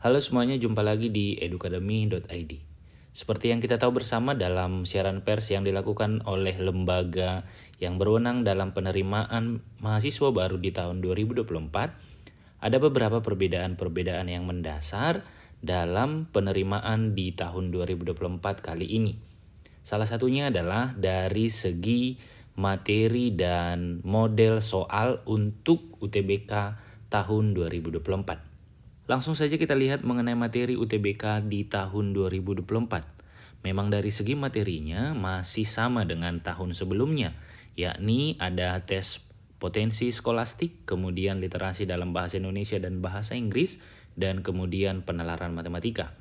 Halo semuanya, jumpa lagi di edukademi.id. Seperti yang kita tahu bersama dalam siaran pers yang dilakukan oleh lembaga yang berwenang dalam penerimaan mahasiswa baru di tahun 2024, ada beberapa perbedaan-perbedaan yang mendasar dalam penerimaan di tahun 2024 kali ini. Salah satunya adalah dari segi materi dan model soal untuk UTBK tahun 2024. Langsung saja kita lihat mengenai materi UTBK di tahun 2024. Memang dari segi materinya masih sama dengan tahun sebelumnya, yakni ada tes potensi skolastik, kemudian literasi dalam bahasa Indonesia dan bahasa Inggris, dan kemudian penalaran matematika.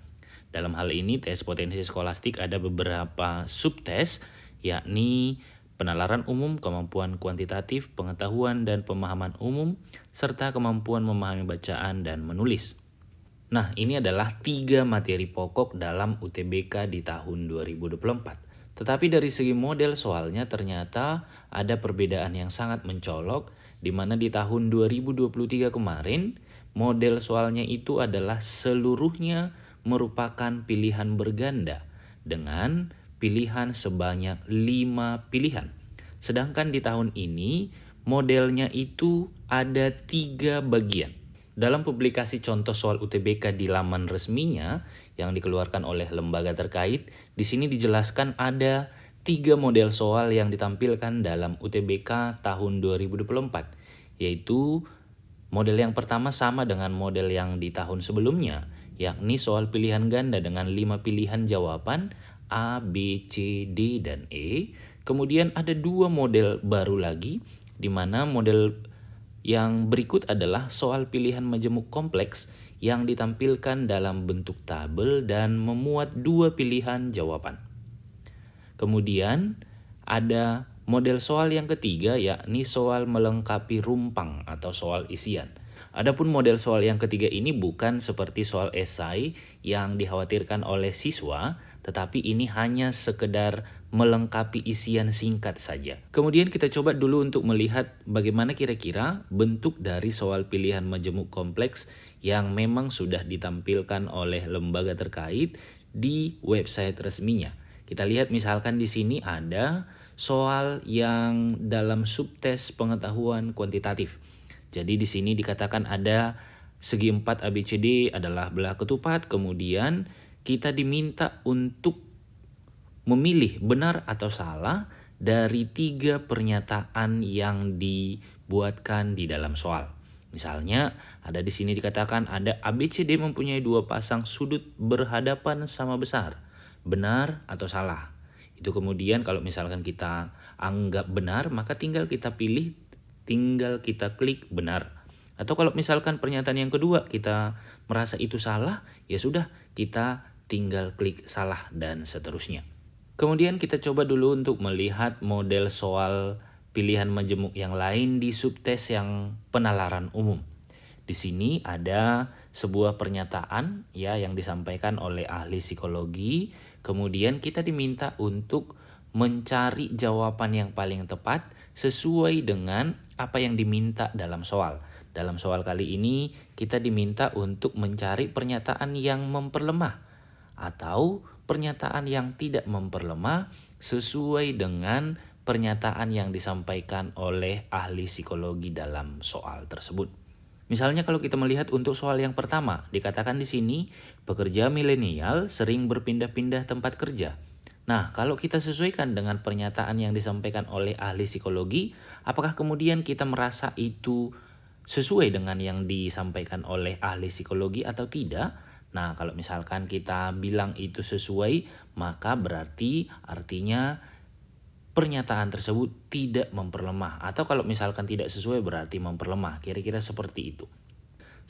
Dalam hal ini tes potensi skolastik ada beberapa subtes, yakni penalaran umum, kemampuan kuantitatif, pengetahuan dan pemahaman umum, serta kemampuan memahami bacaan dan menulis. Nah, ini adalah 3 materi pokok dalam UTBK di tahun 2024. Tetapi dari segi model soalnya ternyata ada perbedaan yang sangat mencolok, di mana di tahun 2023 kemarin model soalnya itu adalah seluruhnya merupakan pilihan berganda dengan pilihan sebanyak 5 pilihan. Sedangkan di tahun ini modelnya itu ada 3 bagian. Dalam publikasi contoh soal UTBK di laman resminya yang dikeluarkan oleh lembaga terkait, di sini dijelaskan ada 3 model soal yang ditampilkan dalam UTBK tahun 2024, yaitu model yang pertama sama dengan model yang di tahun sebelumnya, yakni soal pilihan ganda dengan 5 pilihan jawaban A, B, C, D, dan E. Kemudian ada 2 model baru lagi, di mana model yang berikut adalah soal pilihan majemuk kompleks yang ditampilkan dalam bentuk tabel dan memuat 2 pilihan jawaban. Kemudian ada model soal yang ketiga, yakni soal melengkapi rumpang atau soal isian. Adapun model soal yang ketiga ini bukan seperti soal esai yang dikhawatirkan oleh siswa, tetapi ini hanya sekedar melengkapi isian singkat saja. Kemudian kita coba dulu untuk melihat bagaimana kira-kira bentuk dari soal pilihan majemuk kompleks yang memang sudah ditampilkan oleh lembaga terkait di website resminya. Kita lihat misalkan di sini ada soal yang dalam subtes pengetahuan kuantitatif. Jadi di sini dikatakan ada segi 4 ABCD adalah belah ketupat, kemudian kita diminta untuk memilih benar atau salah dari 3 pernyataan yang dibuatkan di dalam soal. Misalnya ada di sini dikatakan ada ABCD mempunyai 2 pasang sudut berhadapan sama besar. Benar atau salah? Itu kemudian kalau misalkan kita anggap benar, maka tinggal kita pilih, tinggal kita klik benar. Atau kalau misalkan pernyataan yang kedua kita merasa itu salah, ya sudah kita tinggal klik salah dan seterusnya. Kemudian kita coba dulu untuk melihat model soal pilihan majemuk yang lain di subtes yang penalaran umum. Di sini ada sebuah pernyataan ya yang disampaikan oleh ahli psikologi, kemudian kita diminta untuk mencari jawaban yang paling tepat sesuai dengan apa yang diminta dalam soal. Dalam soal kali ini kita diminta untuk mencari pernyataan yang memperlemah atau pernyataan yang tidak memperlemah sesuai dengan pernyataan yang disampaikan oleh ahli psikologi dalam soal tersebut. Misalnya kalau kita melihat untuk soal yang pertama, dikatakan di sini pekerja milenial sering berpindah-pindah tempat kerja. Nah, kalau kita sesuaikan dengan pernyataan yang disampaikan oleh ahli psikologi, apakah kemudian kita merasa itu sesuai dengan yang disampaikan oleh ahli psikologi atau tidak? Nah, kalau misalkan kita bilang itu sesuai, maka berarti artinya pernyataan tersebut tidak memperlemah. Atau kalau misalkan tidak sesuai berarti memperlemah. Kira-kira seperti itu.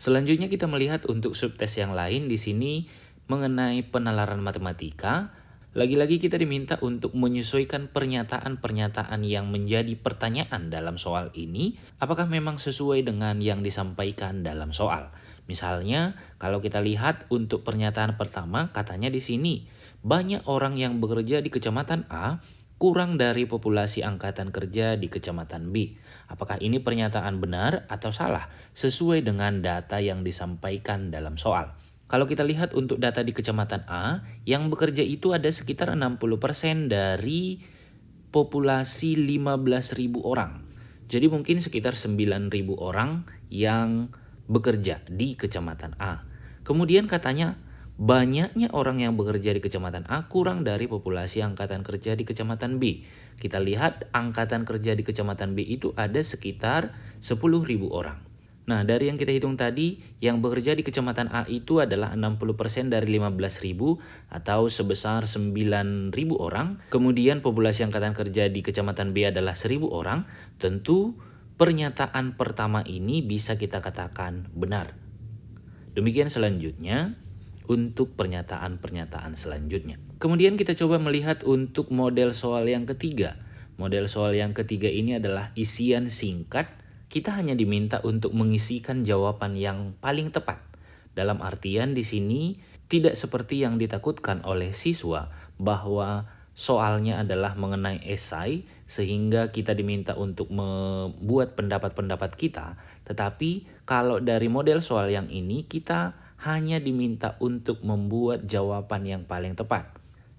Selanjutnya kita melihat untuk subtes yang lain di sini mengenai penalaran matematika. Lagi-lagi kita diminta untuk menyesuaikan pernyataan-pernyataan yang menjadi pertanyaan dalam soal ini. Apakah memang sesuai dengan yang disampaikan dalam soal? Misalnya, kalau kita lihat untuk pernyataan pertama, katanya di sini, banyak orang yang bekerja di kecamatan A kurang dari populasi angkatan kerja di kecamatan B. Apakah ini pernyataan benar atau salah sesuai dengan data yang disampaikan dalam soal? Kalau kita lihat untuk data di Kecamatan A, yang bekerja itu ada sekitar 60% dari populasi 15.000 orang. Jadi mungkin sekitar 9.000 orang yang bekerja di Kecamatan A. Kemudian katanya banyaknya orang yang bekerja di Kecamatan A kurang dari populasi angkatan kerja di Kecamatan B. Kita lihat angkatan kerja di Kecamatan B itu ada sekitar 10.000 orang. Nah, dari yang kita hitung tadi, yang bekerja di Kecamatan A itu adalah 60% dari 15.000 atau sebesar 9.000 orang. Kemudian populasi angkatan kerja di Kecamatan B adalah 1.000 orang. Tentu pernyataan pertama ini bisa kita katakan benar. Demikian selanjutnya untuk pernyataan-pernyataan selanjutnya. Kemudian kita coba melihat untuk model soal yang ketiga. Model soal yang ketiga ini adalah isian singkat. Kita hanya diminta untuk mengisikan jawaban yang paling tepat. Dalam artian di sini tidak seperti yang ditakutkan oleh siswa bahwa soalnya adalah mengenai esai sehingga kita diminta untuk membuat pendapat-pendapat kita. Tetapi kalau dari model soal yang ini kita hanya diminta untuk membuat jawaban yang paling tepat.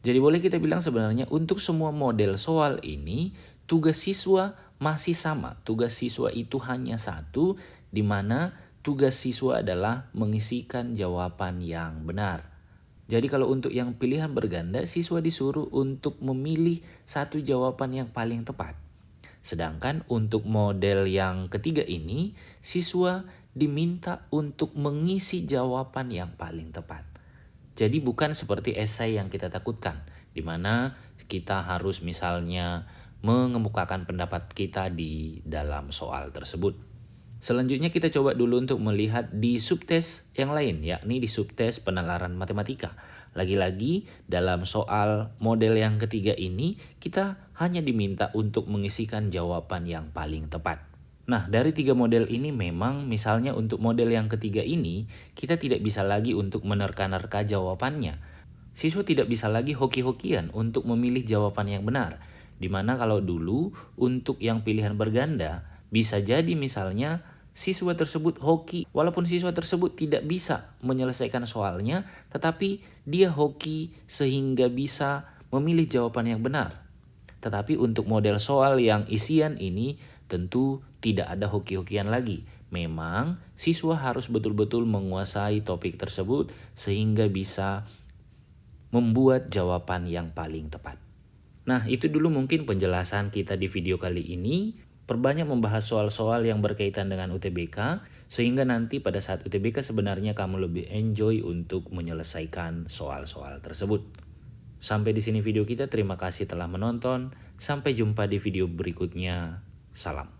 Jadi boleh kita bilang sebenarnya untuk semua model soal ini tugas siswa masih sama. Tugas siswa itu hanya satu, di mana tugas siswa adalah mengisikan jawaban yang benar. Jadi kalau untuk yang pilihan berganda, siswa disuruh untuk memilih satu jawaban yang paling tepat. Sedangkan untuk model yang ketiga ini, siswa diminta untuk mengisi jawaban yang paling tepat. Jadi bukan seperti esai yang kita takutkan, di mana kita harus misalnya mengemukakan pendapat kita di dalam soal tersebut. Selanjutnya kita coba dulu untuk melihat di subtes yang lain, yakni di subtes penalaran matematika. Lagi-lagi dalam soal model yang ketiga ini kita hanya diminta untuk mengisikan jawaban yang paling tepat. Nah, dari tiga model ini memang misalnya untuk model yang ketiga ini kita tidak bisa lagi untuk menerka-nerka jawabannya. Siswa tidak bisa lagi hoki-hokian untuk memilih jawaban yang benar. Dimana kalau dulu untuk yang pilihan berganda bisa jadi misalnya siswa tersebut hoki walaupun siswa tersebut tidak bisa menyelesaikan soalnya, tetapi dia hoki sehingga bisa memilih jawaban yang benar. Tetapi untuk model soal yang isian ini tentu tidak ada hoki-hokian lagi. Memang siswa harus betul-betul menguasai topik tersebut sehingga bisa membuat jawaban yang paling tepat. Nah, itu dulu mungkin penjelasan kita di video kali ini. Perbanyak membahas soal-soal yang berkaitan dengan UTBK, sehingga nanti pada saat UTBK sebenarnya kamu lebih enjoy untuk menyelesaikan soal-soal tersebut. Sampai di sini video kita, terima kasih telah menonton. Sampai jumpa di video berikutnya. Salam.